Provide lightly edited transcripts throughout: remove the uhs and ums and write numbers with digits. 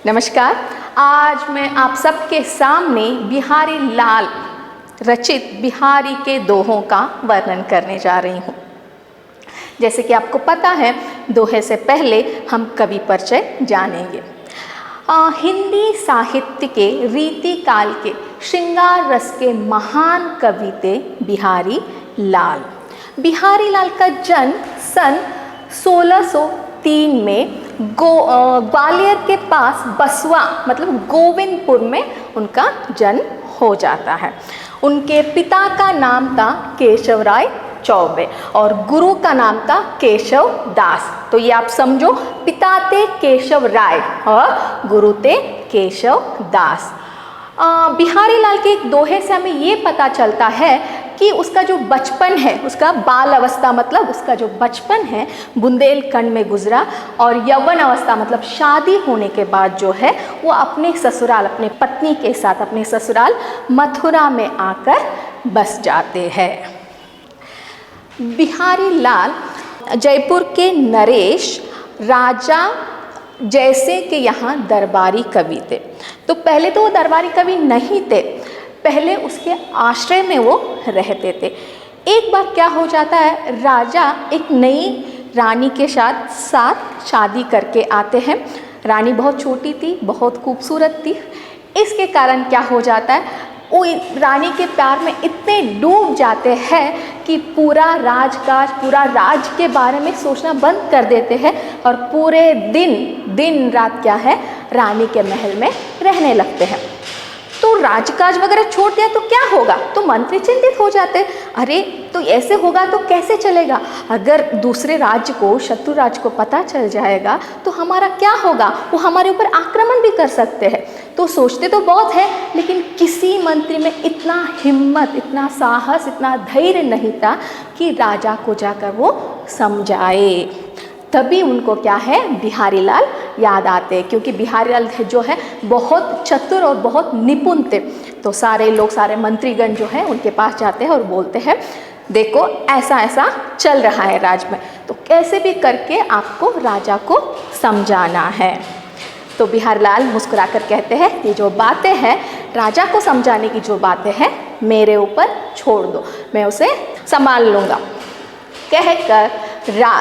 नमस्कार। आज मैं आप सबके सामने बिहारी लाल रचित बिहारी के दोहों का वर्णन करने जा रही हूँ। जैसे कि आपको पता है, दोहे से पहले हम कवि परिचय जानेंगे। हिंदी साहित्य के रीति काल के श्रृंगार रस के महान कवि थे बिहारी लाल। बिहारी लाल का जन्म सन 1603 में ग्वालियर के पास बसवा मतलब गोविंदपुर में उनका जन्म हो जाता है। उनके पिता का नाम था केशवराय चौबे और गुरु का नाम था केशव दास। तो ये आप समझो, पिता थे केशव राय और गुरु थे केशव दास। बिहारी लाल के एक दोहे से हमें ये पता चलता है कि उसका जो बचपन है, उसका बाल अवस्था मतलब उसका जो बचपन है बुंदेलखंड में गुजरा, और यौवन अवस्था मतलब शादी होने के बाद जो है वो अपने ससुराल, अपने पत्नी के साथ अपने ससुराल मथुरा में आकर बस जाते हैं। बिहारी लाल जयपुर के नरेश राजा जैसे के यहाँ दरबारी कवि थे। तो पहले तो वो दरबारी कवि नहीं थे, पहले उसके आश्रय में वो रहते थे। एक बार क्या हो जाता है, राजा एक नई रानी के साथ शादी करके आते हैं। रानी बहुत छोटी थी, बहुत खूबसूरत थी। इसके कारण क्या हो जाता है, वो रानी के प्यार में इतने डूब जाते हैं कि पूरा राजकाज, पूरा राज के बारे में सोचना बंद कर देते हैं और पूरे दिन रात क्या है, रानी के महल में रहने लगते हैं। तो राजकाज वगैरह छोड़ दिया तो क्या होगा, तो मंत्री चिंतित हो जाते, अरे तो ऐसे होगा तो कैसे चलेगा, अगर दूसरे राज्य को, शत्रु राज्य को पता चल जाएगा तो हमारा क्या होगा, वो हमारे ऊपर आक्रमण भी कर सकते हैं। तो सोचते तो बहुत है, लेकिन किसी मंत्री में इतना हिम्मत, इतना साहस, इतना धैर्य नहीं था कि राजा को जाकर वो समझाए। तभी उनको क्या है, बिहारी लाल याद आते, क्योंकि बिहारी लाल जो है बहुत चतुर और बहुत निपुण थे। तो सारे लोग, सारे मंत्रीगण जो है उनके पास जाते हैं और बोलते हैं, देखो ऐसा ऐसा चल रहा है राज्य में, तो कैसे भी करके आपको राजा को समझाना है। तो बिहारी लाल मुस्कुराकर कहते हैं, ये जो बातें हैं, राजा को समझाने की जो बातें हैं, मेरे ऊपर छोड़ दो, मैं उसे संभाल लूँगा। कहकर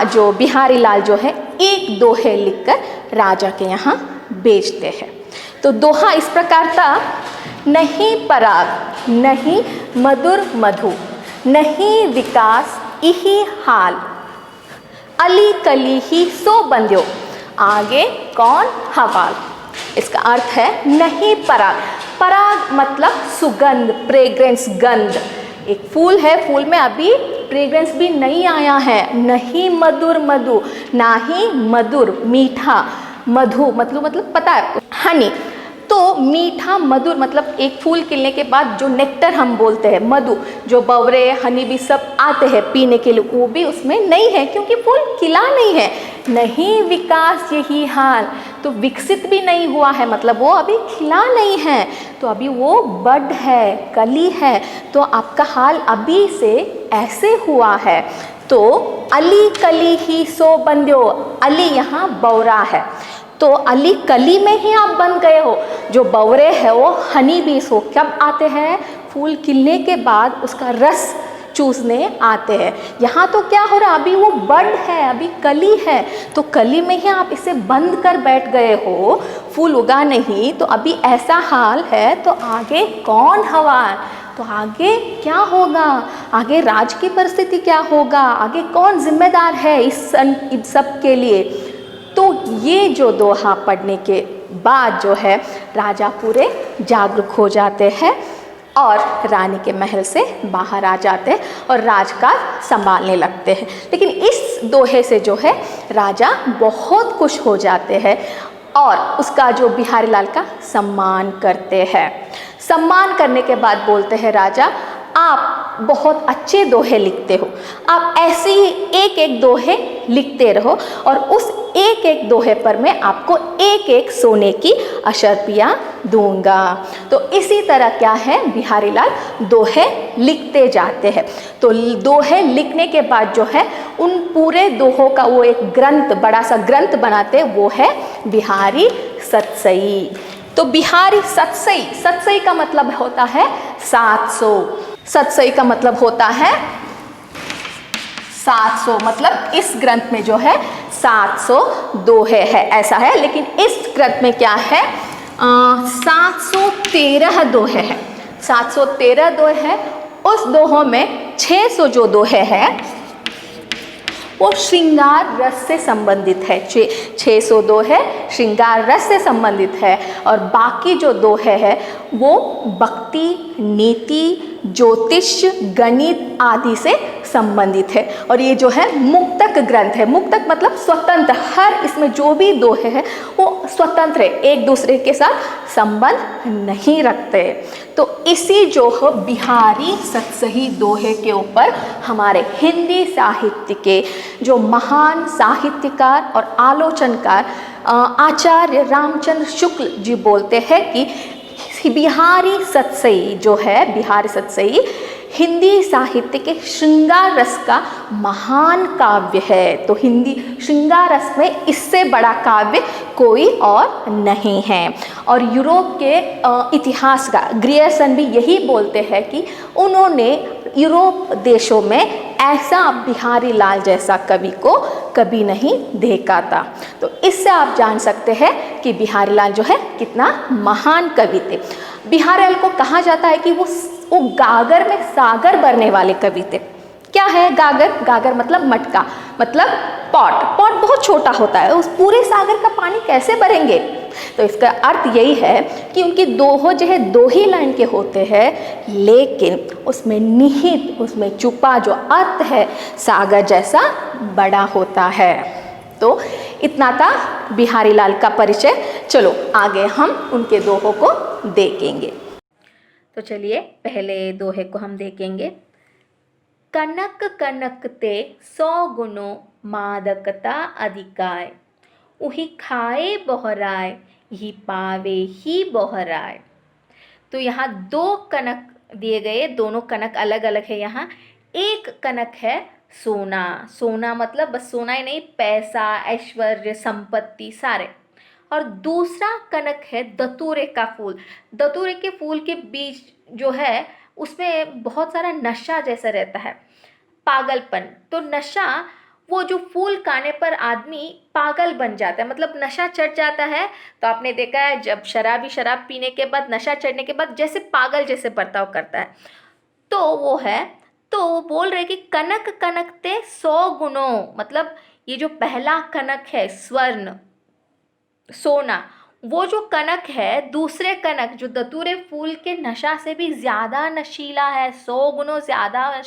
जो बिहारी लाल जो है एक दोहे लिखकर राजा के यहाँ बेचते हैं। तो दोहा इस प्रकार था, नहीं पराग नहीं मधुर मधु, नहीं विकास इही हाल, अली कली ही सो बंध्यो, आगे कौन हवाल। इसका अर्थ है नहीं पराग। पराग मतलब सुगंध, फ्रेग्रेंस, गंध। एक फूल है, फूल में अभी फ्रेग्रेंस भी नहीं आया है। नहीं मधुर मधु, ना ही मधुर मीठा, मधु मतलब पता है, हनी। तो मीठा मधुर मतलब एक फूल खिलने के बाद जो नेक्टर हम बोलते हैं, मधु, जो बवरे हनी भी सब आते हैं पीने के लिए, वो भी उसमें नहीं है क्योंकि फूल खिला नहीं है। नहीं विकास यही हाल, तो विकसित भी नहीं हुआ है मतलब वो अभी खिला नहीं है, तो अभी वो बड है, कली है, तो आपका हाल अभी से ऐसे हुआ है। तो अली कली ही सो बंध्यो, अली यहाँ बौरा है, तो अली कली में ही आप बन गए हो। जो बवरे है वो हनी बीस हो, कब आते हैं, फूल खिलने के बाद उसका रस चूसने आते हैं। यहाँ तो क्या हो रहा, अभी वो बड है, अभी कली है, तो कली में ही आप इसे बंद कर बैठ गए हो, फूल उगा नहीं, तो अभी ऐसा हाल है, तो आगे कौन हवाल, तो आगे क्या होगा, आगे राज की परिस्थिति क्या होगा, आगे कौन जिम्मेदार है इस सब के लिए। तो ये जो दोहा पढ़ने के बाद जो है राजा पूरे जागरूक हो जाते हैं और रानी के महल से बाहर आ जाते हैं और राजकाज संभालने लगते हैं। लेकिन इस दोहे से जो है राजा बहुत खुश हो जाते हैं और उसका जो बिहारी लाल का सम्मान करते हैं। सम्मान करने के बाद बोलते हैं राजा, आप बहुत अच्छे दोहे लिखते हो, आप ऐसे ही एक एक दोहे लिखते रहो और उस एक एक दोहे पर मैं आपको एक एक सोने की अशर्पियाँ दूंगा। तो इसी तरह क्या है, बिहारी लाल दोहे लिखते जाते हैं। तो दोहे लिखने के बाद जो है उन पूरे दोहों का वो एक ग्रंथ, बड़ा सा ग्रंथ बनाते, वो है बिहारी सतसई। तो बिहारी सतसई, सतसई का मतलब होता है 700, सतसई का मतलब होता है 700, मतलब इस ग्रंथ में जो है 700 दोहे है ऐसा है, लेकिन इस ग्रंथ में क्या है 713 दोहे है, 713 दोहे है। उस दोहों में 600 जो दोहे है वो श्रृंगार रस से संबंधित है, 600 दोहे श्रृंगार रस से संबंधित है, और बाकी जो दोहे है वो भक्ति, नीति, ज्योतिष, गणित आदि से संबंधित है। और ये जो है मुक्तक ग्रंथ है, मुक्तक मतलब स्वतंत्र, हर इसमें जो भी दोहे हैं वो स्वतंत्र है, एक दूसरे के साथ संबंध नहीं रखते। तो इसी जो है बिहारी सतसई दोहे के ऊपर हमारे हिंदी साहित्य के जो महान साहित्यकार और आलोचनकार आचार्य रामचंद्र शुक्ल जी बोलते हैं कि बिहारी सतसई जो है, बिहारी सतसई हिंदी साहित्य के श्रृंगार रस का महान काव्य है। तो हिंदी श्रृंगार रस में इससे बड़ा काव्य कोई और नहीं है। और यूरोप के इतिहासकार ग्रियर्सन भी यही बोलते हैं कि उन्होंने यूरोप देशों में ऐसा बिहारी लाल जैसा कवि को कभी नहीं देखा था। तो इससे आप जान सकते हैं कि बिहारी लाल जो है कितना महान कवि थे। बिहारी लाल को कहा जाता है कि वो गागर में सागर भरने वाले कवि थे। क्या है गागर? गागर मतलब मटका, मतलब पॉट। पॉट बहुत छोटा होता है, उस पूरे सागर का पानी कैसे भरेंगे? तो इसका अर्थ यही है कि उनके दोहो जो है दो ही लाइन के होते हैं, लेकिन उसमें निहित, उसमें छुपा जो अर्थ है सागर जैसा बड़ा होता है। तो इतना था बिहारी लाल का परिचय। चलो आगे हम उनके दोहों को देखेंगे। तो चलिए पहले दोहे को हम देखेंगे। कनक कनकते 100 गुणों मादकता अधिकाय, उही खाए बहराए ही पावे ही बहराए। तो यहाँ दो कनक दिए गए, दोनों कनक अलग अलग है। यहाँ एक कनक है सोना, सोना मतलब बस सोना ही नहीं, पैसा, ऐश्वर्य, संपत्ति सारे। और दूसरा कनक है दतूरे का फूल। दतूरे के फूल के बीज जो है उसमें बहुत सारा नशा जैसा रहता है, पागलपन। तो नशा, वो जो फूल खाने पर आदमी पागल बन जाता है, मतलब नशा चढ़ जाता है। तो आपने देखा है जब शराबी शराब पीने के बाद, नशा चढ़ने के बाद जैसे पागल जैसे बर्ताव करता है, तो वो है। तो वो बोल रहे कि कनक कनकते 100 गुणों, मतलब ये जो पहला कनक है स्वर्ण सोना, वो जो कनक है दूसरे कनक जो दतूरे फूल के नशा से भी ज़्यादा नशीला है, 100 गुणों ज़्यादा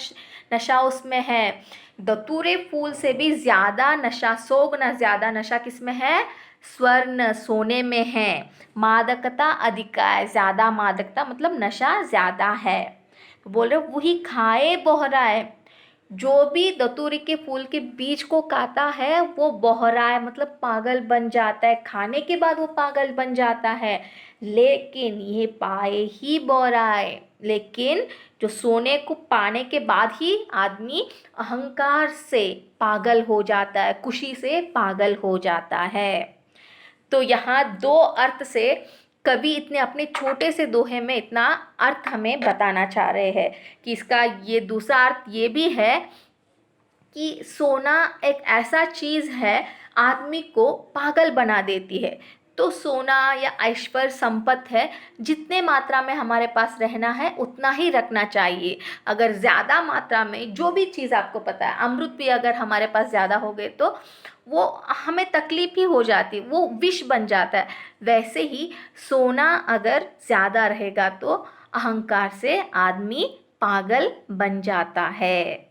नशा उसमें है। दतूरे फूल से भी ज़्यादा नशा, 100 गुना ज़्यादा नशा किसमें है? स्वर्ण, सोने में है। मादकता अधिकाय, ज़्यादा मादकता मतलब नशा ज़्यादा है। तो बोल रहे वही खाए बहराए, जो भी दतूरी के फूल के बीज को खाता है वो बहराए मतलब पागल बन जाता है, खाने के बाद वो पागल बन जाता है। लेकिन ये पाए ही बहराए, लेकिन जो सोने को पाने के बाद ही आदमी अहंकार से पागल हो जाता है, खुशी से पागल हो जाता है। तो यहाँ दो अर्थ से कवि इतने अपने छोटे से दोहे में इतना अर्थ हमें बताना चाह रहे हैं कि इसका ये दूसरा अर्थ ये भी है कि सोना एक ऐसा चीज़ है आदमी को पागल बना देती है। तो सोना या ऐश्वर्य संपत्ति है, जितने मात्रा में हमारे पास रहना है उतना ही रखना चाहिए। अगर ज़्यादा मात्रा में जो भी चीज़ आपको पता है, अमृत भी अगर हमारे पास ज़्यादा हो गए तो वो हमें तकलीफ ही हो जाती, वो विष बन जाता है। वैसे ही सोना अगर ज़्यादा रहेगा तो अहंकार से आदमी पागल बन जाता है।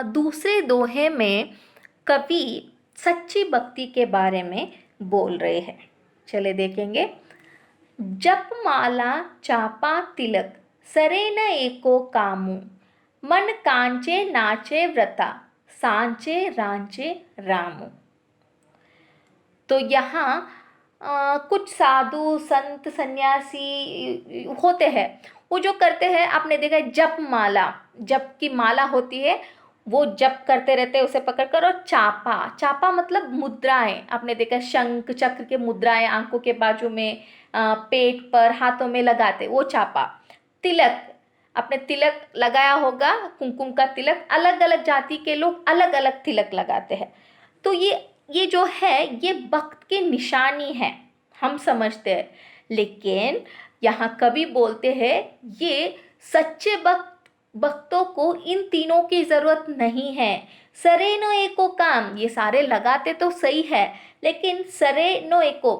दूसरे दोहे में कवि सच्ची भक्ति के बारे में बोल रहे हैं। चले देखेंगे। जप माला चापा तिलक सरे न एको कामू, मन कांचे नाचे व्रता सांचे रांचे रामू। तो यहाँ कुछ साधु संत सन्यासी होते हैं, वो जो करते हैं आपने देखा है जप माला, जप की माला होती है वो जप करते रहते हैं उसे पकड़कर। और चापा, चापा मतलब मुद्राएं, आपने देखा शंख चक्र के मुद्राएं आंखों के बाजू में, पेट पर, हाथों में लगाते, वो चापा। तिलक, आपने तिलक लगाया होगा, कुमकुम का तिलक, अलग अलग जाति के लोग अलग अलग तिलक लगाते हैं। तो ये जो है ये भक्त की निशानी है, हम समझते हैं। लेकिन यहाँ कवि बोलते हैं ये सच्चे भक्तों को इन तीनों की जरूरत नहीं है। सरे नो एको काम, ये सारे लगाते तो सही है, लेकिन सरे नो एको,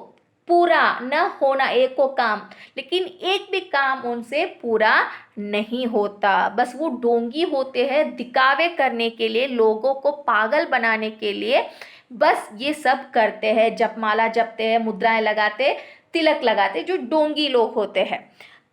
पूरा न होना एको काम, लेकिन एक भी काम उनसे पूरा नहीं होता। बस वो डोंगी होते हैं दिखावे करने के लिए, लोगों को पागल बनाने के लिए, बस ये सब करते हैं। जपमाला जपते हैं, मुद्राएं लगाते, तिलक लगाते, जो डोंगी लोग होते हैं।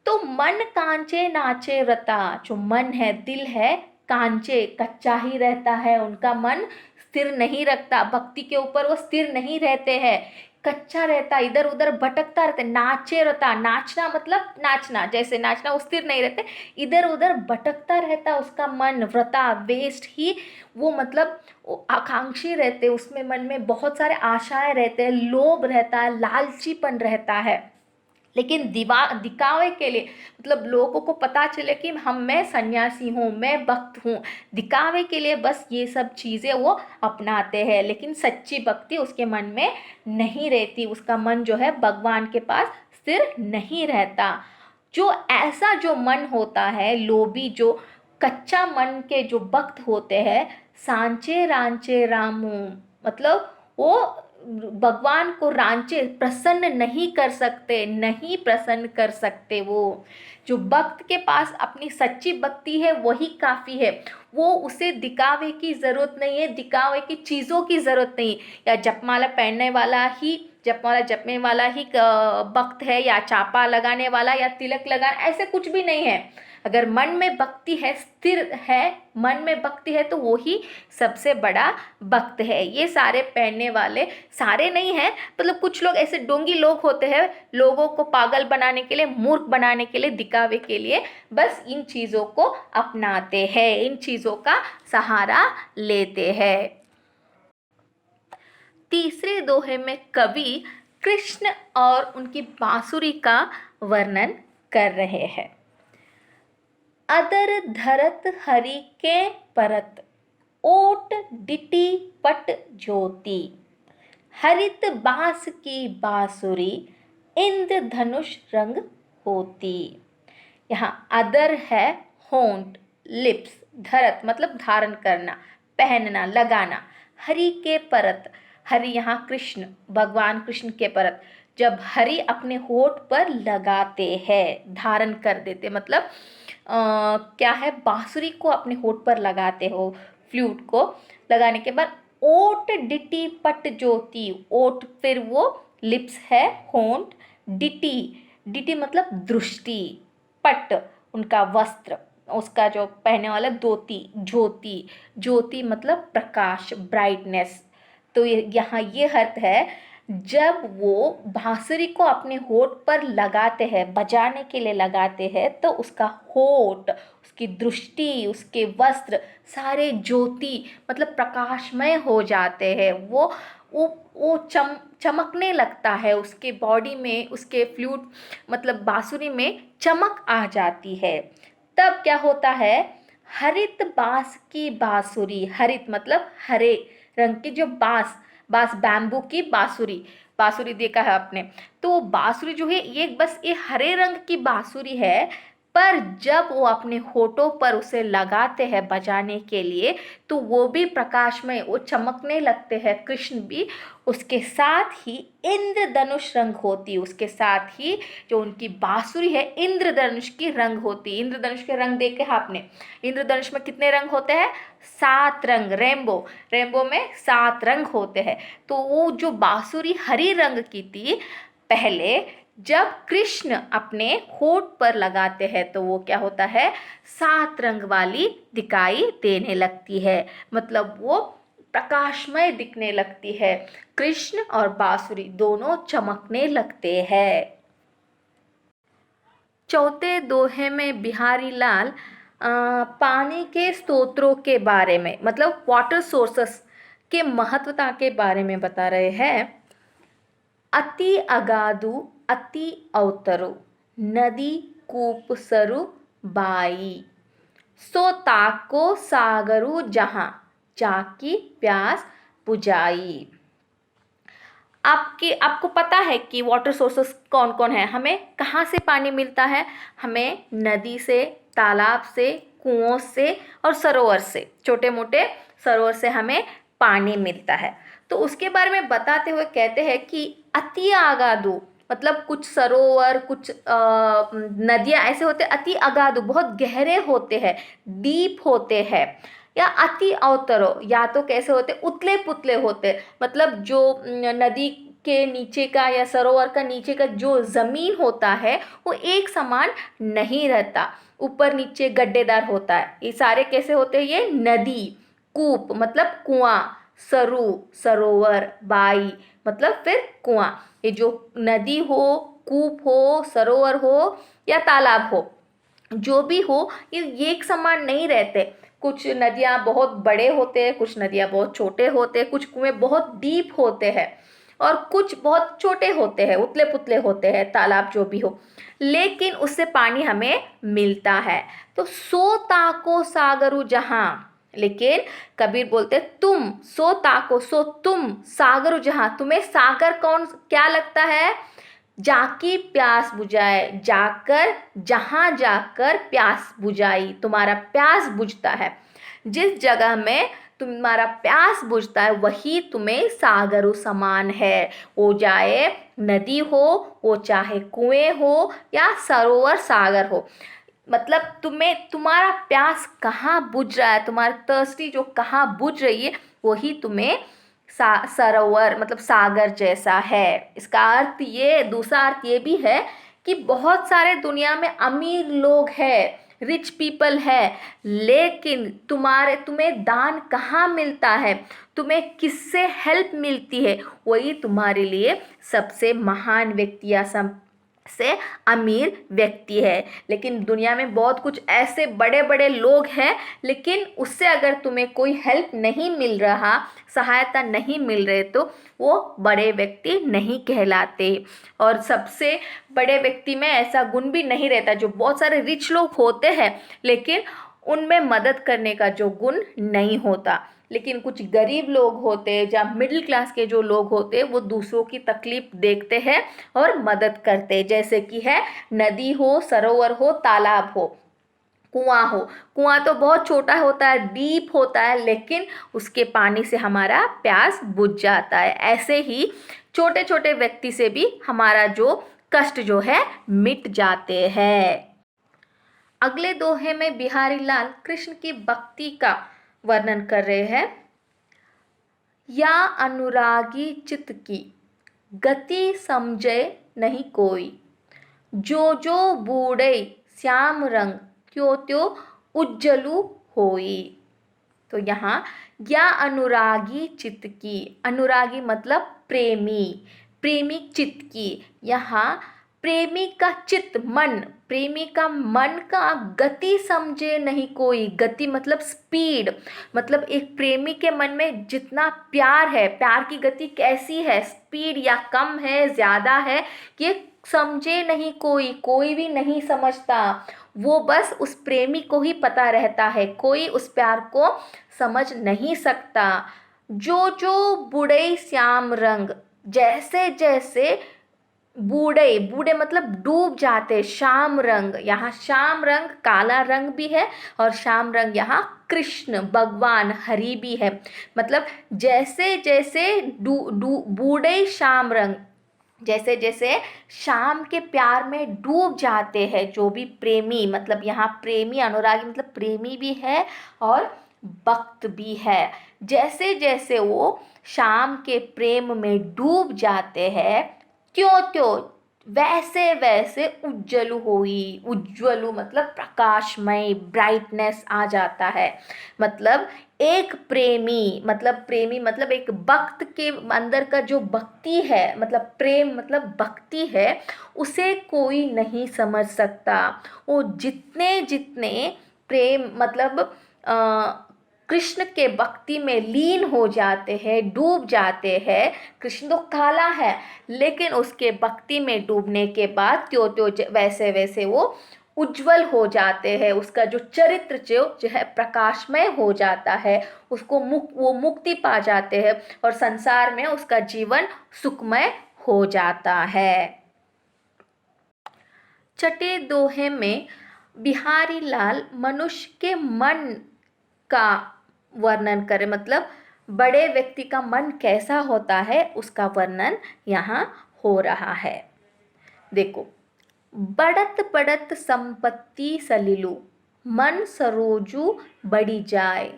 तो मन कांचे नाचे व्रता, जो मन है, दिल है, कांचे, कच्चा ही रहता है, उनका मन स्थिर नहीं रखता, भक्ति के ऊपर वो स्थिर नहीं रहते हैं, कच्चा रहता, इधर उधर भटकता रहता। नाचे रहता, नाचना मतलब नाचना, जैसे नाचना, वो स्थिर नहीं रहते, इधर उधर भटकता रहता उसका मन। व्रता, वेस्ट ही वो, मतलब वो आकांक्षी रहते, उसमें मन में बहुत सारे आशाएं रहते हैं, लोभ रहता है, लालचीपन रहता है। लेकिन दिखावे के लिए, मतलब लोगों को पता चले कि मैं सन्यासी हूँ, मैं भक्त हूँ, दिखावे के लिए बस ये सब चीज़ें वो अपनाते हैं। लेकिन सच्ची भक्ति उसके मन में नहीं रहती, उसका मन जो है भगवान के पास स्थिर नहीं रहता। जो ऐसा जो मन होता है, लोभी, जो कच्चा मन के जो भक्त होते हैं, सांचे रांचे रामू, मतलब वो भगवान को रांचे, प्रसन्न नहीं कर सकते, नहीं प्रसन्न कर सकते। वो जो भक्त के पास अपनी सच्ची भक्ति है वही काफ़ी है, वो उसे दिखावे की ज़रूरत नहीं है, दिखावे की चीज़ों की ज़रूरत नहीं। या जपमाला पहनने वाला ही, जपमाला जपने वाला ही भक्त है, या चापा लगाने वाला, या तिलक लगाना, ऐसे कुछ भी नहीं है। अगर मन में भक्ति है, स्थिर है, मन में भक्ति है, तो वो ही सबसे बड़ा भक्त है। ये सारे पहनने वाले सारे नहीं हैं, मतलब कुछ लोग ऐसे डोंगी लोग होते हैं, लोगों को पागल बनाने के लिए, मूर्ख बनाने के लिए, दिखावे के लिए बस इन चीज़ों को अपनाते हैं, इन चीज़ों का सहारा लेते हैं। तीसरे दोहे में कवि कृष्ण और उनकी बांसुरी का वर्णन कर रहे हैं। अदर धरत हरि के परत, ओट डिटी पट ज्योति, हरित बांस की बांसुरी, इंद्रधनुष रंग होती। यहाँ अदर है होंठ, लिप्स, धरत मतलब धारण करना, पहनना, लगाना, हरि के परत, हरि यहाँ कृष्ण, भगवान कृष्ण के परत, जब हरि अपने होठ पर लगाते हैं, धारण कर देते, मतलब क्या है, बांसुरी को अपने होठ पर लगाते हो, फ्लूट को लगाने के बाद ओट डिटी पट ज्योति, ओट फिर वो लिप्स है, होंठ, डिटी, डिटी मतलब दृष्टि, पट उनका वस्त्र, उसका जो पहने वाला धोती, ज्योति, ज्योति मतलब प्रकाश, ब्राइटनेस। तो यहाँ ये अर्थ है, जब वो बांसुरी को अपने होठ पर लगाते हैं, बजाने के लिए लगाते हैं, तो उसका होठ, उसकी दृष्टि, उसके वस्त्र सारे ज्योति मतलब प्रकाशमय हो जाते हैं। वो चमकने लगता है, उसके बॉडी में, उसके फ्लूट मतलब बांसुरी में चमक आ जाती है। तब क्या होता है, हरित बांस की बांसुरी, हरित मतलब हरे रंग की जो बांस, बांस बैम्बू की बांसुरी, बांसुरी देखा है आपने, तो बांसुरी जो है ये बस ये हरे रंग की बांसुरी है, पर जब वो अपने होठों पर उसे लगाते हैं बजाने के लिए, तो वो भी प्रकाशमय, वो चमकने लगते हैं, कृष्ण भी। उसके साथ ही इंद्रधनुष रंग होती, उसके साथ ही जो उनकी बांसुरी है इंद्रधनुष की रंग होती। इंद्रधनुष के रंग देखे आपने, इंद्रधनुष में कितने रंग होते हैं, 7 रंग, रेनबो, रेनबो में 7 रंग होते हैं। तो वो जो बांसुरी हरी रंग की थी, पहले जब कृष्ण अपने होठ पर लगाते हैं तो वो क्या होता है, 7 रंग वाली दिखाई देने लगती है, मतलब वो प्रकाशमय दिखने लगती है। कृष्ण और बांसुरी दोनों चमकने लगते हैं। चौथे दोहे में बिहारी लाल पानी के स्रोतों के बारे में, मतलब वाटर सोर्सेस के महत्वता के बारे में बता रहे हैं। अति अगाधु अति अवतरो, नदी कूप सरु बाई, सो ताको सागरु जहाँ, जाकी प्यास बुझाई। आपको पता है कि वाटर सोर्सेस कौन कौन है, हमें कहाँ से पानी मिलता है? हमें नदी से, तालाब से, कुओं से और सरोवर से, छोटे मोटे सरोवर से हमें पानी मिलता है। तो उसके बारे में बताते हुए कहते हैं कि अति अगाधु, मतलब कुछ सरोवर, कुछ नदियाँ ऐसे होते हैं अति अगाधु, बहुत गहरे होते हैं, डीप होते हैं। या अति अवतरो, या तो कैसे होते, उतले पुतले होते, मतलब जो नदी के नीचे का या सरोवर का नीचे का जो जमीन होता है वो एक समान नहीं रहता, ऊपर नीचे गड्ढेदार होता है। ये सारे कैसे होते हैं? ये नदी, कूप मतलब कुआं, सरू सरोवर, बाई मतलब फिर कुआं। ये जो नदी हो, कूप हो, सरोवर हो या तालाब हो, जो भी हो, ये एक समान नहीं रहते। कुछ नदियाँ बहुत बड़े होते हैं, कुछ नदियाँ बहुत छोटे होते हैं, कुछ कुएं बहुत डीप होते हैं और कुछ बहुत छोटे होते हैं, उतले पुतले होते हैं, तालाब जो भी हो, लेकिन उससे पानी हमें मिलता है। तो सो ताको सागरु जहाँ, लेकिन कबीर बोलते तुम, सो ताको सो तुम, सागरु जहाँ, तुम्हें सागर कौन क्या लगता है? जाकी प्यास बुझाए, जाकर, जहां जाकर प्यास बुझाई, तुम्हारा प्यास बुझता है। जिस जगह में तुम्हारा प्यास बुझता है वही तुम्हें सागरु समान है। वो चाहे नदी हो, वो चाहे कुएं हो या सरोवर सागर हो, मतलब तुम्हें तुम्हारा प्यास कहाँ बुझ रहा है, तुम्हारी थर्स्टी जो कहाँ बुझ रही है वही तुम्हें सरोवर मतलब सागर जैसा है। इसका अर्थ ये, दूसरा अर्थ ये भी है कि बहुत सारे दुनिया में अमीर लोग हैं, रिच पीपल है, लेकिन तुम्हें दान कहाँ मिलता है, तुम्हें किससे हेल्प मिलती है, वही तुम्हारे लिए सबसे महान व्यक्ति या से अमीर व्यक्ति है। लेकिन दुनिया में बहुत कुछ ऐसे बड़े बड़े लोग हैं, लेकिन उससे अगर तुम्हें कोई हेल्प नहीं मिल रहा, सहायता नहीं मिल रहे, तो वो बड़े व्यक्ति नहीं कहलाते। और सबसे बड़े व्यक्ति में ऐसा गुण भी नहीं रहता। जो बहुत सारे रिच लोग होते हैं लेकिन उनमें मदद करने का जो गुण नहीं होता, लेकिन कुछ गरीब लोग होते हैं या मिडिल क्लास के जो लोग होते हैं वो दूसरों की तकलीफ देखते हैं और मदद करते हैं। जैसे कि है नदी हो, सरोवर हो, तालाब हो, कुआं हो। कुआं तो बहुत छोटा होता है, डीप होता है, लेकिन उसके पानी से हमारा प्यास बुझ जाता है। ऐसे ही छोटे छोटे व्यक्ति से भी हमारा जो कष्ट जो है मिट जाते हैं। अगले दोहे में बिहारी लाल कृष्ण की भक्ति का वर्णन कर रहे हैं। या अनुरागी चित्त की, गति समझे नहीं कोई, जो जो बूढ़े श्याम रंग, त्यों त्यों उज्जलु होई। तो यहाँ या अनुरागी चित्त की, अनुरागी मतलब प्रेमी, प्रेमी चित्त की। यहाँ प्रेमी का चित्त, मन, प्रेमी का मन का गति समझे नहीं कोई। गति मतलब स्पीड, मतलब एक प्रेमी के मन में जितना प्यार है, प्यार की गति कैसी है, स्पीड या कम है, ज़्यादा है, ये समझे नहीं कोई, कोई भी नहीं समझता। वो बस उस प्रेमी को ही पता रहता है, कोई उस प्यार को समझ नहीं सकता। जो जो बूढ़े श्याम रंग, जैसे जैसे बूढ़े, बूढ़े मतलब डूब जाते, श्याम रंग, यहाँ श्याम रंग काला रंग भी है और श्याम रंग यहाँ कृष्ण भगवान हरि भी है। मतलब जैसे जैसे बूढ़े श्याम रंग, जैसे जैसे शाम के प्यार में डूब जाते हैं जो भी प्रेमी, मतलब यहाँ प्रेमी अनुरागी मतलब प्रेमी भी है और भक्त भी है। जैसे जैसे वो शाम के प्रेम में डूब जाते हैं, त्यों त्यों वैसे वैसे उज्जलु होई। उज्ज्वलु मतलब प्रकाशमय, ब्राइटनेस आ जाता है। मतलब एक प्रेमी, मतलब प्रेमी मतलब एक भक्त के अंदर का जो भक्ति है, मतलब प्रेम मतलब भक्ति है, उसे कोई नहीं समझ सकता। वो जितने जितने प्रेम मतलब कृष्ण के भक्ति में लीन हो जाते हैं, डूब जाते हैं। कृष्ण तो काला है, लेकिन उसके भक्ति में डूबने के बाद त्यों त्यों वैसे वैसे वो उज्जवल हो जाते हैं। उसका जो चरित्र जो है प्रकाशमय हो जाता है, उसको वो मुक्ति पा जाते हैं और संसार में उसका जीवन सुखमय हो जाता है। छठे दोहे में बिहारी लाल मनुष्य के मन का वर्णन करें, मतलब बड़े व्यक्ति का मन कैसा होता है उसका वर्णन यहाँ हो रहा है। देखो, बढ़त बढ़त संपत्ति सलिलु, मन सरोजु बढ़ी जाए,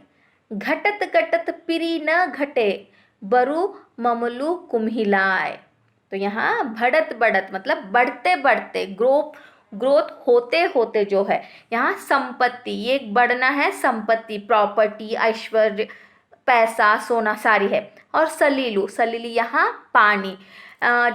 घटत घटत पिरी न घटे, बरु ममलु कुम्हिलाए। तो यहाँ बढ़त बढ़त मतलब बढ़ते बढ़ते, ग्रोथ होते होते जो है यहाँ संपत्ति, ये बढ़ना है संपत्ति, प्रॉपर्टी, ऐश्वर्य, पैसा, सोना सारी है। और सलीलू, सलीली यहाँ पानी,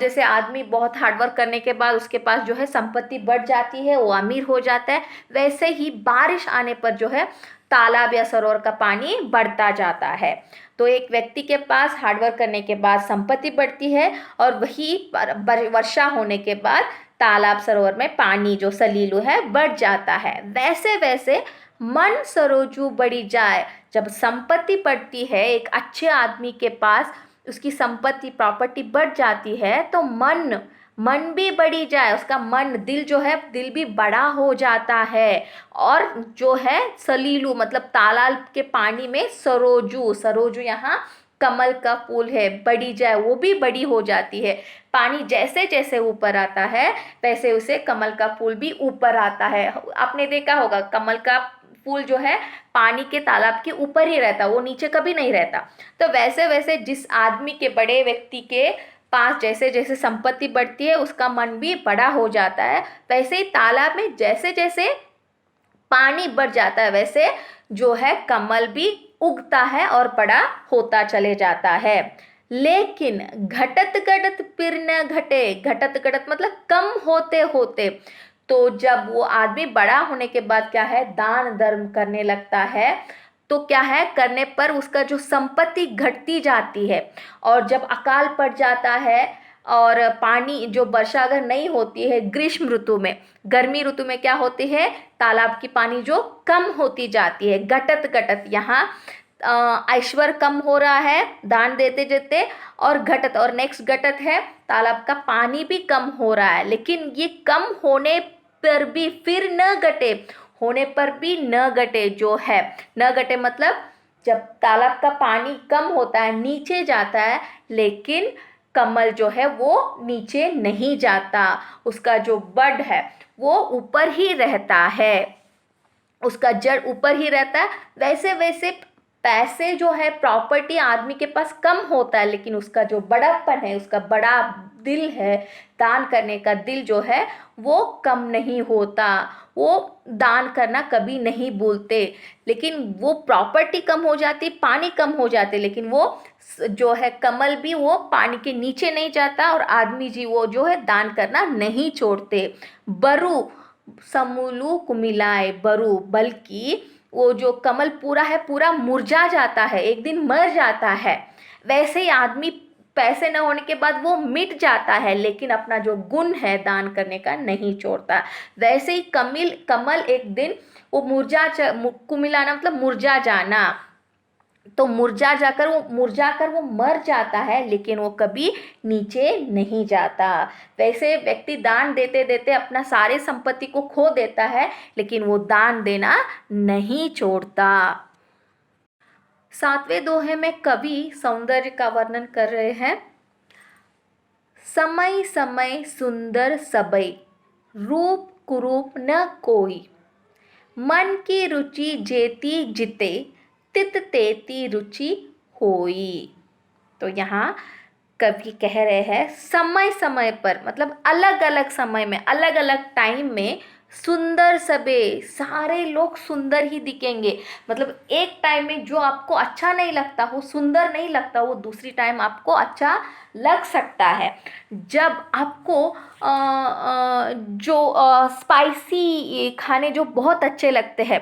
जैसे आदमी बहुत हार्डवर्क करने के बाद उसके पास जो है संपत्ति बढ़ जाती है, वो अमीर हो जाता है, वैसे ही बारिश आने पर जो है तालाब या सरोवर का पानी बढ़ता जाता है। तो एक व्यक्ति के पास हार्डवर्क करने के बाद संपत्ति बढ़ती है और वही वर्षा होने के बाद तालाब सरोवर में पानी जो सलीलू है बढ़ जाता है। वैसे वैसे मन सरोजू बढ़ी जाए, जब संपत्ति बढ़ती है एक अच्छे आदमी के पास, उसकी संपत्ति प्रॉपर्टी बढ़ जाती है तो मन भी बढ़ी जाए, उसका मन, दिल जो है दिल भी बड़ा हो जाता है। और जो है सलीलू मतलब तालाब के पानी में सरोजू, सरोजू यहाँ कमल का फूल है, बढ़ी जाए, वो भी बड़ी हो जाती है। पानी जैसे जैसे ऊपर आता है वैसे उसे कमल का फूल भी ऊपर आता है। आपने देखा होगा कमल का फूल जो है पानी के तालाब के ऊपर ही रहता, वो नीचे कभी नहीं रहता। तो वैसे वैसे जिस आदमी के, बड़े व्यक्ति के पास जैसे जैसे संपत्ति बढ़ती है उसका मन भी बड़ा हो जाता है। वैसे ही तालाब में जैसे जैसे पानी बढ़ जाता है वैसे जो है कमल भी उगता है और बड़ा होता चले जाता है। लेकिन घटत घटत फिर न घटे, घटत घटत मतलब कम होते होते, तो जब वो आदमी बड़ा होने के बाद क्या है दान धर्म करने लगता है, तो क्या है करने पर उसका जो संपत्ति घटती जाती है। और जब अकाल पड़ जाता है और पानी जो वर्षा अगर नहीं होती है ग्रीष्म ऋतु में, गर्मी ऋतु में क्या होती है तालाब की पानी जो कम होती जाती है, घटत घटत, यहाँ ऐश्वर्य कम हो रहा है दान देते देते, और घटत और नेक्स्ट घटत है तालाब का पानी भी कम हो रहा है। लेकिन ये कम होने पर भी फिर न घटे, होने पर भी न घटे, जो है न घटे मतलब जब तालाब का पानी कम होता है नीचे जाता है, लेकिन कमल जो है वो नीचे नहीं जाता, उसका जो बड है वो ऊपर ही रहता है, उसका जड़ ऊपर ही रहता है। वैसे वैसे पैसे जो है प्रॉपर्टी आदमी के पास कम होता है, लेकिन उसका जो बड़ापन है, उसका बड़ा दिल है, दान करने का दिल जो है वो कम नहीं होता, वो दान करना कभी नहीं भूलते। लेकिन वो प्रॉपर्टी कम हो जाती, पानी कम हो जाते, लेकिन वो जो है कमल भी वो पानी के नीचे नहीं जाता और आदमी जी वो जो है दान करना नहीं छोड़ते। बरु समूलु कुमिलाए, बरु बल्कि वो जो कमल पूरा है पूरा मुरझा जाता है, एक दिन मर जाता है। वैसे ही आदमी पैसे न होने के बाद वो मिट जाता है, लेकिन अपना जो गुण है दान करने का नहीं छोड़ता। वैसे ही कमल एक दिन वो कुमिलाना मतलब मुरझा जाना, तो मुरझा कर वो मर जाता है, लेकिन वो कभी नीचे नहीं जाता। वैसे व्यक्ति दान देते देते अपना सारे संपत्ति को खो देता है, लेकिन वो दान देना नहीं छोड़ता। सातवें दोहे में कवि सौंदर्य का वर्णन कर रहे हैं। समय समय सुंदर सबई, रूप कुरूप न कोई, मन की रुचि जेती जिते, तित तेती रुचि होई। तो यहाँ कवि कह रहे हैं समय समय पर मतलब अलग अलग समय में, अलग अलग टाइम में सुंदर सबे, सारे लोग सुंदर ही दिखेंगे। मतलब एक टाइम में जो आपको अच्छा नहीं लगता, वो सुंदर नहीं लगता, वो दूसरी टाइम आपको अच्छा लग सकता है। जब आपको जो स्पाइसी खाने जो बहुत अच्छे लगते हैं,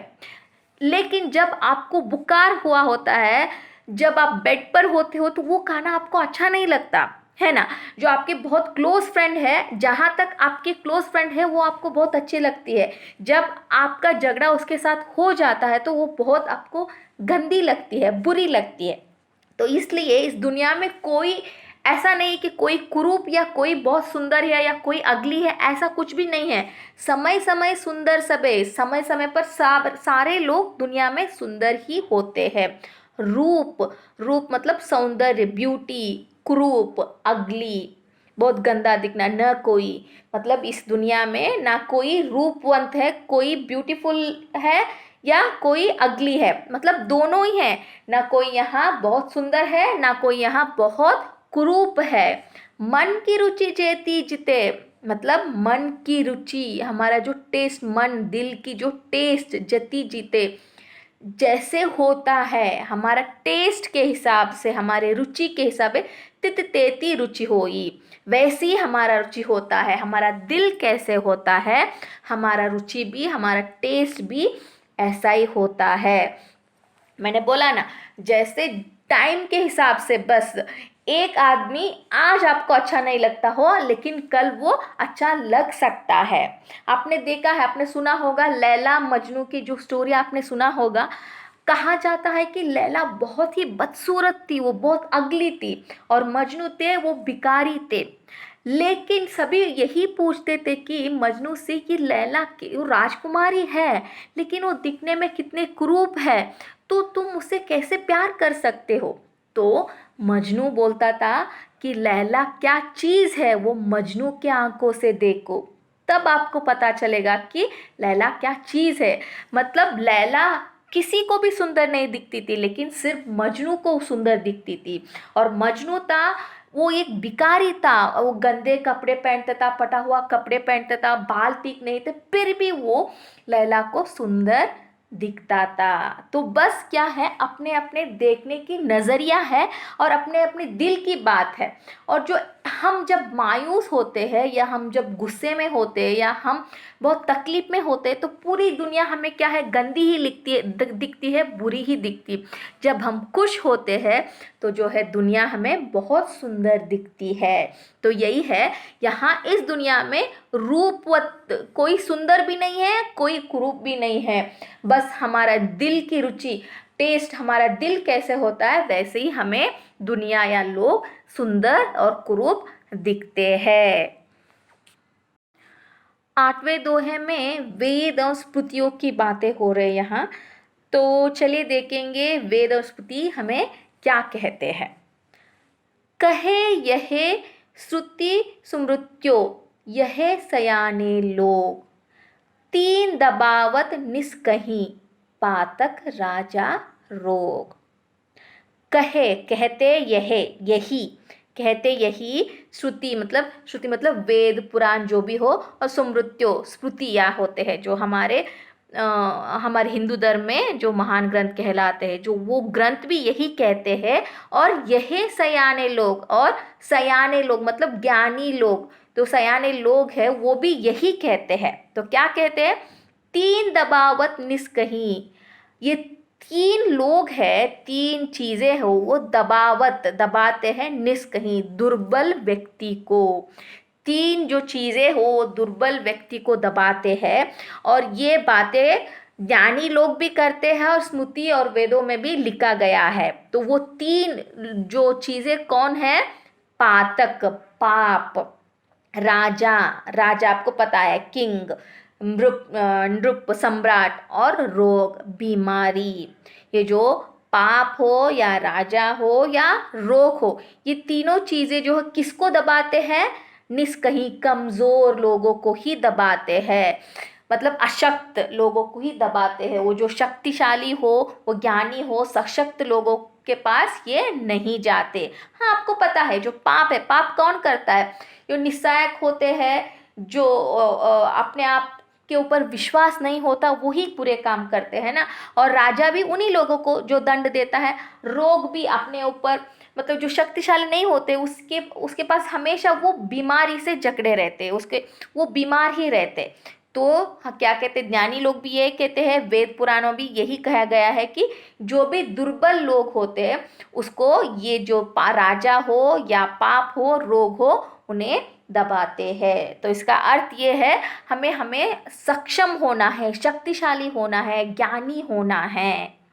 लेकिन जब आपको बुखार हुआ होता है, जब आप बेड पर होते हो, तो वो खाना आपको अच्छा नहीं लगता है ना। जो आपके बहुत क्लोज फ्रेंड है, जहाँ तक आपके क्लोज फ्रेंड है, वो आपको बहुत अच्छी लगती है। जब आपका झगड़ा उसके साथ हो जाता है तो वो बहुत आपको गंदी लगती है, बुरी लगती है। तो इसलिए इस दुनिया में कोई ऐसा नहीं कि कोई कुरूप या कोई बहुत सुंदर है या कोई अगली है, ऐसा कुछ भी नहीं है। समय समय सुंदर सबे, समय समय पर सारे लोग दुनिया में सुंदर ही होते हैं। रूप, रूप मतलब सौंदर्य, ब्यूटी। कुरूप, अगली, बहुत गंदा दिखना। न कोई, मतलब इस दुनिया में ना कोई रूपवंत है, कोई ब्यूटीफुल है या कोई अगली है, मतलब दोनों ही है। ना कोई यहाँ बहुत सुंदर है, ना कोई यहाँ बहुत कुरूप है। मन की रुचि जेती जिते, मतलब मन की रुचि, हमारा जो टेस्ट, मन दिल की जो टेस्ट जती जीते, जैसे होता है हमारा टेस्ट के हिसाब से, हमारे रुचि के हिसाब से, तित तेती रुचि होई, वैसी हमारा रुचि होता है। हमारा दिल कैसे होता है, हमारा रुचि भी, हमारा टेस्ट भी ऐसा ही होता है। मैंने बोला ना, जैसे टाइम के हिसाब से, बस एक आदमी आज आपको अच्छा नहीं लगता हो, लेकिन कल वो अच्छा लग सकता है। आपने देखा है, आपने सुना होगा लैला मजनू की जो स्टोरी आपने सुना होगा। कहा जाता है कि लैला बहुत ही बदसूरत थी, वो बहुत अगली थी, और मजनू थे वो भिखारी थे। लेकिन सभी यही पूछते थे कि मजनू से कि लैला की वो राजकुमारी है, लेकिन वो दिखने में कितने कुरूप है, तो तुम उससे कैसे प्यार कर सकते हो। तो मजनू बोलता था कि लैला क्या चीज़ है, वो मजनू के आंखों से देखो, तब आपको पता चलेगा कि लैला क्या चीज़ है। मतलब लैला किसी को भी सुंदर नहीं दिखती थी, लेकिन सिर्फ मजनू को सुंदर दिखती थी। और मजनू था, वो एक भिखारी था, वो गंदे कपड़े पहनता था, फटा हुआ कपड़े पहनता था, बाल ठीक नहीं थे, फिर भी वो लैला को सुंदर दिखता था। तो बस क्या है, अपने अपने देखने की नज़रिया है, और अपने अपने दिल की बात है। और जो हम जब मायूस होते हैं, या हम जब गुस्से में होते हैं, या हम बहुत तकलीफ में होते हैं, तो पूरी दुनिया हमें क्या है, गंदी ही लिखती है, दिखती है, बुरी ही दिखती। जब हम खुश होते हैं तो जो है दुनिया हमें बहुत सुंदर दिखती है। तो यही है, यहाँ इस दुनिया में रूपवत कोई सुंदर भी नहीं है, कोई कुरूप भी नहीं है। बस हमारा दिल की रुचि, टेस्ट, हमारा दिल कैसे होता है, वैसे ही हमें दुनिया या लोग सुंदर और कुरूप दिखते हैं। 8वें दोहे में वेद और स्मृतियों की बातें हो रही हैं यहाँ। तो चलिए देखेंगे वेद और स्मृति हमें क्या कहते हैं। कहे यह श्रुति स्मृत्यो, यह सयाने लोग, तीन दबावत निस्कहीं, पातक राजा रोग। कहे, कहते, यह, यही, कहते यही, श्रुति मतलब वेद पुराण जो भी हो, और स्मृत्यो, स्मृतियाँ होते हैं जो हमारे हिंदू धर्म में जो महान ग्रंथ कहलाते हैं, जो वो ग्रंथ भी यही कहते हैं। और यह सयाने लोग, और सयाने लोग मतलब ज्ञानी लोग, तो सयाने लोग हैं वो भी यही कहते हैं। तो क्या कहते हैं, तीन दबावत निस्कहीं, ये तीन लोग हैं, तीन चीजें हो, वो दबावत, दबाते हैं, निस्कहीं, दुर्बल व्यक्ति को। तीन जो चीजें हो वो दुर्बल व्यक्ति को दबाते हैं। और ये बातें ज्ञानी लोग भी करते हैं, और स्मृति और वेदों में भी लिखा गया है। तो वो तीन जो चीजें कौन है, पातक, पाप, राजा, राजा आपको पता है किंग, नृप सम्राट, और रोग, बीमारी। ये जो पाप हो या राजा हो या रोग हो, ये तीनों चीजें जो है किसको दबाते हैं, निष्कहीं कमजोर लोगों को ही दबाते हैं, मतलब अशक्त लोगों को ही दबाते हैं। वो जो शक्तिशाली हो, वो ज्ञानी हो, सशक्त लोगों के पास ये नहीं जाते। हाँ, आपको पता है जो पाप है, पाप कौन करता है, जो निस्सहायक होते हैं, जो अपने आप के ऊपर विश्वास नहीं होता, वही बुरे काम करते हैं ना। और राजा भी उन्हीं लोगों को जो दंड देता है। रोग भी अपने ऊपर, मतलब जो शक्तिशाली नहीं होते, उसके पास हमेशा वो बीमारी से जकड़े रहते, उसके वो बीमार ही रहते। तो क्या कहते हैं, ज्ञानी लोग भी ये कहते हैं, वेद पुराणों भी यही कहा गया है कि जो भी दुर्बल लोग होते हैं उसको ये जो राजा हो या पाप हो, रोग हो, उन्हें दबाते हैं। तो इसका अर्थ ये है, हमें हमें सक्षम होना है, शक्तिशाली होना है, ज्ञानी होना है।